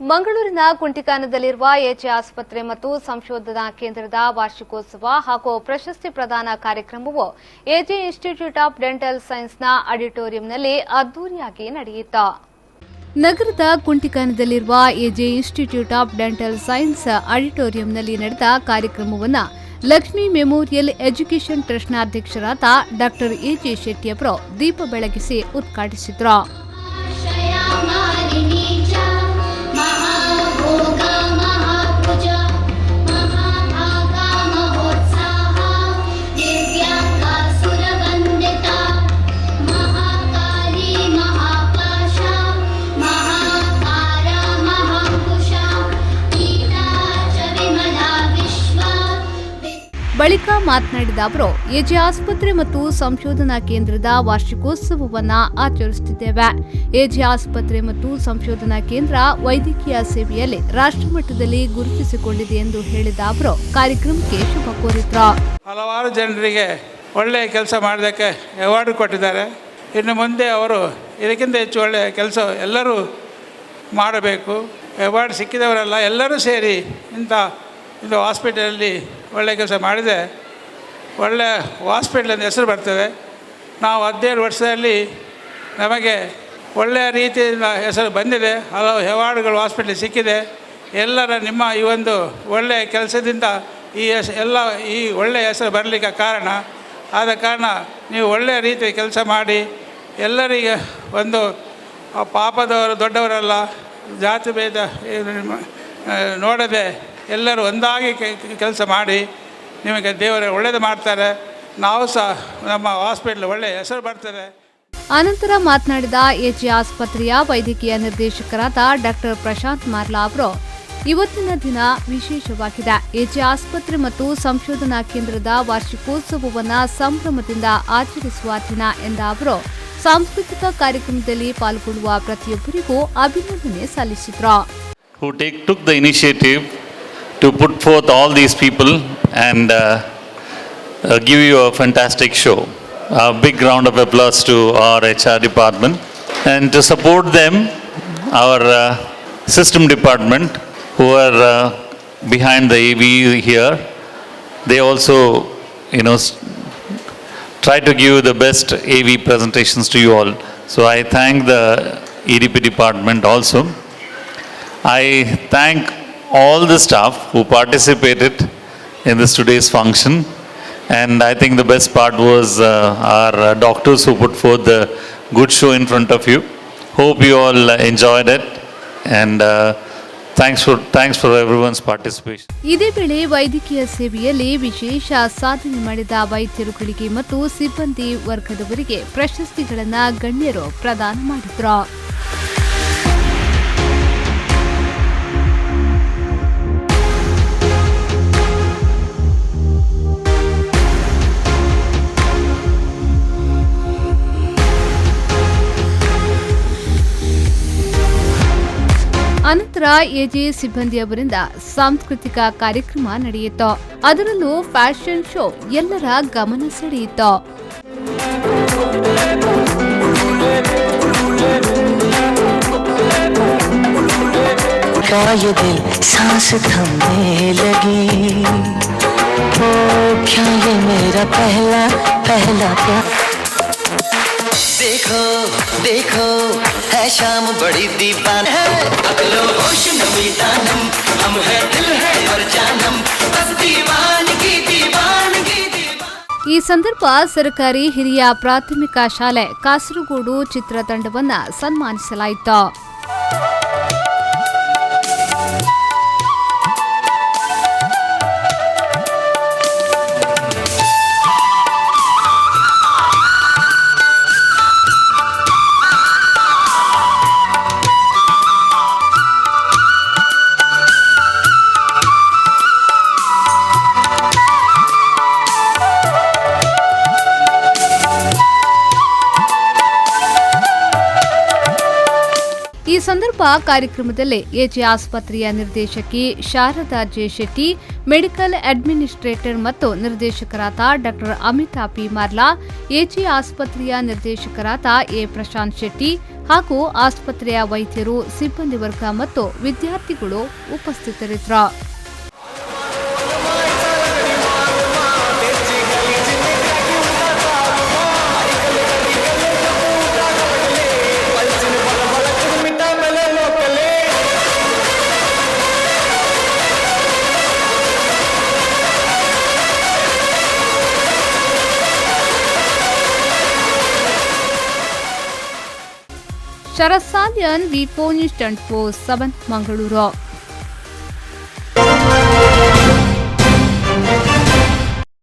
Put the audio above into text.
ಮಂಗಳೂರಿನ ಕುಂಟಿಕಾನದಲ್ಲಿರುವ ಎಜೆ ಆಸ್ಪತ್ರೆ ಮತ್ತು ಸಂಶೋಧನಾ ಕೇಂದ್ರದ ವಾರ್ಷಿಕೋತ್ಸವ ಹಾಗೂ ಪ್ರಶಸ್ತಿ ಪ್ರದಾನ ಕಾರ್ಯಕ್ರಮವು ಎಜೆ ಇನ್ಸ್ಟಿಟ್ಯೂಟ್ ಆಫ್ ಡೆಂಟಲ್ ಸೈನ್ಸ್ನ ಆಡಿಟೋರಿಯಂನಲ್ಲಿ ಅದ್ದೂರಿಯಾಗಿ ನಡೆಯಿತು. ನಗರದ ಕುಂಟಿಕಾನದಲ್ಲಿರುವ AJ institute of dental science ಆಡಿಟೋರಿಯಂನಲ್ಲಿ ನಡೆದ ಕಾರ್ಯಕ್ರಮವನ್ನು ಲಕ್ಷ್ಮೀ ಮೆಮೋರಿಯಲ್ ಎಜುಕೇಷನ್ ಟ್ರಸ್ಟ್ನ ಅಧ್ಯಕ್ಷರಾದ ಡಾ ಎಜೆ ಶೆಟ್ಟಿ ಅವರು ದೀಪ ಬೆಳಗಿಸಿ ಉದ್ಘಾಟಿಸಿದರು. ಬಳಿಕ ಮಾತನಾಡಿದ ಅವರು ಎಜೆ ಆಸ್ಪತ್ರೆ ಮತ್ತು ಸಂಶೋಧನಾ ಕೇಂದ್ರದ ವಾರ್ಷಿಕೋತ್ಸವವನ್ನು ಆಚರಿಸುತ್ತಿದ್ದೇವೆ. ಎಜೆ ಆಸ್ಪತ್ರೆ ಮತ್ತು ಸಂಶೋಧನಾ ಕೇಂದ್ರ ವೈದ್ಯಕೀಯ ಸೇವೆಯಲ್ಲಿ ರಾಷ್ಟ್ರಮಟ್ಟದಲ್ಲಿ ಗುರುತಿಸಿಕೊಂಡಿದೆ ಎಂದು ಹೇಳಿದ ಅವರು ಕಾರ್ಯಕ್ರಮಕ್ಕೆ ಶುಭ ಕೋರಿದರು. ಹಲವಾರು ಜನರಿಗೆ ಒಳ್ಳೆಯ ಕೆಲಸ ಮಾಡೋದಕ್ಕೆ ಅವಾರ್ಡ್ ಕೊಟ್ಟಿದ್ದಾರೆ. ಇನ್ನು ಮುಂದೆ ಅವರು ಇದಕ್ಕಿಂತ ಹೆಚ್ಚು ಒಳ್ಳೆಯ ಕೆಲಸ ಎಲ್ಲರೂ ಮಾಡಬೇಕು. ಅವಾರ್ಡ್ ಸಿಕ್ಕಿದವರೆಲ್ಲ ಎಲ್ಲರೂ ಸೇರಿ ಇಂಥ ಹಾಸ್ಪಿಟಲಲ್ಲಿ ಒಳ್ಳೆಯ ಕೆಲಸ ಮಾಡಿದೆ ಒಳ್ಳೆಯ ಹಾಸ್ಪಿಟ್ಲ್ ಅಂತ ಹೆಸರು ಬರ್ತದೆ. ನಾವು 17 ವರ್ಷದಲ್ಲಿ ನಮಗೆ ಒಳ್ಳೆಯ ರೀತಿಯಿಂದ ಹೆಸರು ಬಂದಿದೆ. ಹಲವು ಅವಾರ್ಡ್ಗಳು ಹಾಸ್ಪಿಟ್ಲಿಗೆ ಸಿಕ್ಕಿದೆ. ಎಲ್ಲರ ನಿಮ್ಮ ಈ ಒಂದು ಒಳ್ಳೆಯ ಕೆಲಸದಿಂದ ಈ ಒಳ್ಳೆಯ ಹೆಸರು ಬರಲಿಕ್ಕೆ ಕಾರಣ. ಆದ ಕಾರಣ ನೀವು ಒಳ್ಳೆಯ ರೀತಿಯ ಕೆಲಸ ಮಾಡಿ ಎಲ್ಲರಿಗೆ ಒಂದು ಪಾಪದವರು ದೊಡ್ಡವರೆಲ್ಲ ಜಾತಿ ಭೇದ ನೋಡದೆ ಎಲ್ಲರೂ ಒಂದಾಗಿ ಕೆಲಸ ಮಾಡಿ ನಿಮಗೆ ದೇವರು ಒಳ್ಳೆಯದು ಮಾಡ್ತಾರೆ. ನಾವು ಸಹ ನಮ್ಮ ಹಾಸ್ಪಿಟಲ್ ಒಳ್ಳೆಯ ಹೆಸರು ಬರ್ತದೆ. ಅನಂತರ ಮಾತನಾಡಿದ ಎಜೆ ಆಸ್ಪತ್ರೆಯ ವೈದ್ಯಕೀಯ ನಿರ್ದೇಶಕರಾದ ಡಾ ಪ್ರಶಾಂತ್ ಮಾರ್ಲಾ ಅವರು ಇವತ್ತಿನ ದಿನ ವಿಶೇಷವಾಗಿದೆ. ಎಜೆ ಆಸ್ಪತ್ರೆ ಮತ್ತು ಸಂಶೋಧನಾ ಕೇಂದ್ರದ ವಾರ್ಷಿಕೋತ್ಸವವನ್ನು ಸಂಭ್ರಮದಿಂದ ಆಚರಿಸುವ ದಿನ ಎಂದ ಅವರು ಸಾಂಸ್ಕೃತಿಕ ಕಾರ್ಯಕ್ರಮದಲ್ಲಿ ಪಾಲ್ಗೊಳ್ಳುವ ಪ್ರತಿಯೊಬ್ಬರಿಗೂ ಅಭಿನಂದನೆ ಸಲ್ಲಿಸಿದರು. To put forth all these people and give you a fantastic show. A big round of applause to our HR department, and to support them, our system department who are behind the AV here. They also, try to give the best AV presentations to you all. So I thank the EDP department also. I thank all the staff who participated in this today's function, and I think the best part was our doctors who put forth the good show in front of you. Hope you all enjoyed it, and thanks for everyone's participation. ಇದೇ ವೇಳೆ ವೈದ್ಯಕೀಯ ಸೇವೆಯಲ್ಲಿ ವಿಶೇಷ ಸಾಧನೆ ಮಾಡಿದ ವೈದ್ಯರುಗಳಿಗೆ ಮತ್ತು ಸಿಬ್ಬಂದಿ ವರ್ಗದವರಿಗೆ ಪ್ರಶಸ್ತಿಗಳನ್ನು ಗಣ್ಯರು ಪ್ರದಾನ ಮಾಡಿದರು. ಅನಂತರ ಎಜೆ ಸಿಬ್ಬಂದಿಯವರಿಂದ ಸಾಂಸ್ಕೃತಿಕ ಕಾರ್ಯಕ್ರಮ ನಡೆಯಿತು. ಅದರಲ್ಲೂ ಫ್ಯಾಷನ್ ಶೋ ಎಲ್ಲರ ಗಮನ ಸೆಳೆಯಿತು. देखो देखो है शाम बड़ी दीवान है अगलो होश नमी दानम हम है दिल है और जानम बस दीवानगी दीवानगी दीवान. ಈ ಸಂದರ್ಭ ಸರ್ಕಾರಿ ಹಿರಿಯ ಪ್ರಾಥಮಿಕ ಶಾಲೆ ಕಾಸರಗೋಡು ಚಿತ್ರತಂಡವನ್ನು ಸನ್ಮಾನಿಸಲಾಯಿತು. ಈ ಸಂದರ್ಭ ಕಾರ್ಯಕ್ರಮದಲ್ಲಿ ಎಜೆ ಆಸ್ಪತ್ರೆಯ ನಿರ್ದೇಶಕಿ Sharada J Shetty, medical administrator ಮತ್ತು ನಿರ್ದೇಶಕರಾದ ಡಾ ಅಮಿತಾ ಪಿ ಮಾರ್ಲಾ, ಎಜೆ ಆಸ್ಪತ್ರೆಯ ನಿರ್ದೇಶಕರಾದ ಎ ಪ್ರಶಾಂತ್ ಶೆಟ್ಟಿ, ಹಾಗೂ ಆಸ್ಪತ್ರೆಯ ವೈದ್ಯರು, ಸಿಬ್ಬಂದಿ ವರ್ಗ ಮತ್ತು ವಿದ್ಯಾರ್ಥಿಗಳು ಉಪಸ್ಥಿತರಿದ್ದರು. ಶರತ್ ಸಾಲ್ಯನ್, ವಿ4 ನ್ಯೂಸ್ 24/7 ಮಂಗಳೂರು.